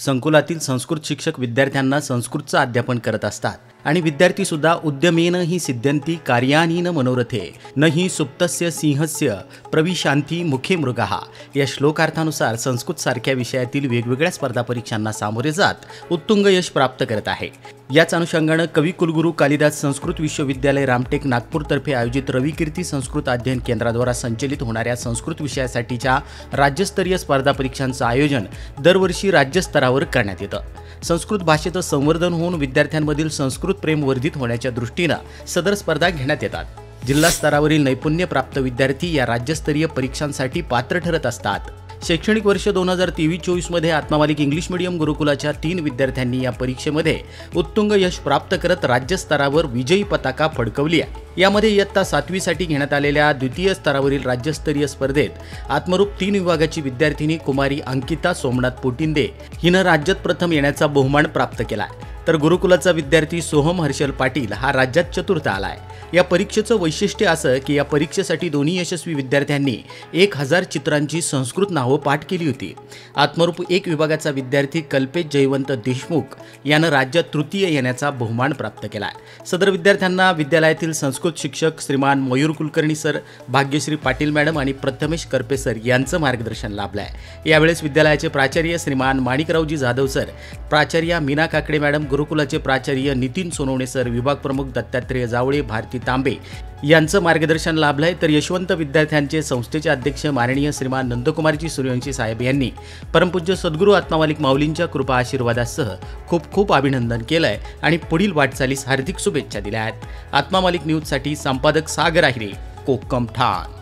संकुलातील संस्कृत शिक्षक विद्यार्थ्यांना संस्कृतचं अध्यापन करत असतात आणि विद्यार्थी सुद्धा उद्यमेन ही सिद्ध्यन्ति कार्यानीन मनोरथे न ही सुप्तस्य सिंहस्य प्रविशांती मुखे मृगः या श्लोकार्थानुसार संस्कृत सारख्या विषयातील वेगवेगळ्या स्पर्धा परीक्षांना सामोरे जात उत्तुंग यश प्राप्त करत आहे। याच अनुषंगाने कवी कुलगुरू कालिदास संस्कृत विश्वविद्यालय रामटेक नागपूरतर्फे आयोजित रविकीर्ती संस्कृत अध्ययन केंद्राद्वारा संचलित होणाऱ्या संस्कृत विषयासाठीच्या राज्यस्तरीय स्पर्धा परीक्षांचं आयोजन दरवर्षी राज्यस्तरावर करण्यात येतं। संस्कृत भाषेचं संवर्धन होऊन विद्यार्थ्यांमधील संस्कृत प्रेम वर्धित होण्याच्या दृष्टीने सदर स्पर्धा घेण्यात येतात। जिल्हा स्तरावरील नैपुण्य प्राप्त विद्यार्थी या राज्यस्तरीय परीक्षांसाठी पात्र ठरत असतात। शैक्षणिक वर्ष 2023-24 मध्ये आत्मामालिक इंग्लिश मीडियम गुरुकुलाच्या 3 विद्यार्थ्यांनी या परीक्षेमध्ये उत्तुंग यश प्राप्त करत राज्यस्तरावर विजयी पताका फडकवली आहे। यामध्ये इयत्ता 7वी साठी घेण्यात आलेल्या द्वितीय स्तरावरील राज्यस्तरीय स्पर्धेत आत्मरूप 3 विभागाची विद्यार्थिनी कुमारी अंकिता सोमनाथ पोटिंदे हिनं राज्यात प्रथम येण्याचा बहुमान प्राप्त केला, तर गुरुकुलाचा विद्यार्थी सोहम हर्षल पाटील हा राज्यात चतुर्थ आलाय। या परीक्षेचं वैशिष्ट्य असं की या परीक्षेसाठी दोन्ही यशस्वी विद्यार्थ्यांनी 1000 चित्रांची संस्कृत नावं पाठ केली होती। आत्मरूप 1 विभागाचा विद्यार्थी कल्पेश जयवंत देशमुख यानं राज्यात तृतीय येण्याचा बहुमान प्राप्त केलाय। सदर विद्यार्थ्यांना विद्यालयातील संस्कृत शिक्षक श्रीमान मयूर कुलकर्णी सर, भाग्यश्री पाटील मॅडम आणि प्रथमेश करपे सर यांचं मार्गदर्शन लाभलंय। यावेळेस विद्यालयाचे प्राचार्य श्रीमान माणिकरावजी जाधव सर, प्राचार्य मीना काकडे मॅडम, गुरुकुलाचे प्राचार्य नितीन सोनवणे सर, विभाग प्रमुख दत्तात्रेय जावळे, भारती तांबे यांचं मार्गदर्शन लाभलंय। तर यशवंत विद्यार्थ्यांचे संस्थेचे अध्यक्ष माननीय श्रीमान नंदकुमारजी सूर्यवंशी साहेब यांनी परमपूज्य सद्गुरू आत्मामालिक माऊलींच्या कृपा आशीर्वादासह खूप खूप अभिनंदन केलंय आणि पुढील वाटचालीस हार्दिक शुभेच्छा दिल्या आहेत। आत्मामालिक न्यूजसाठी संपादक सागर आहिरे, कोकम ठाण।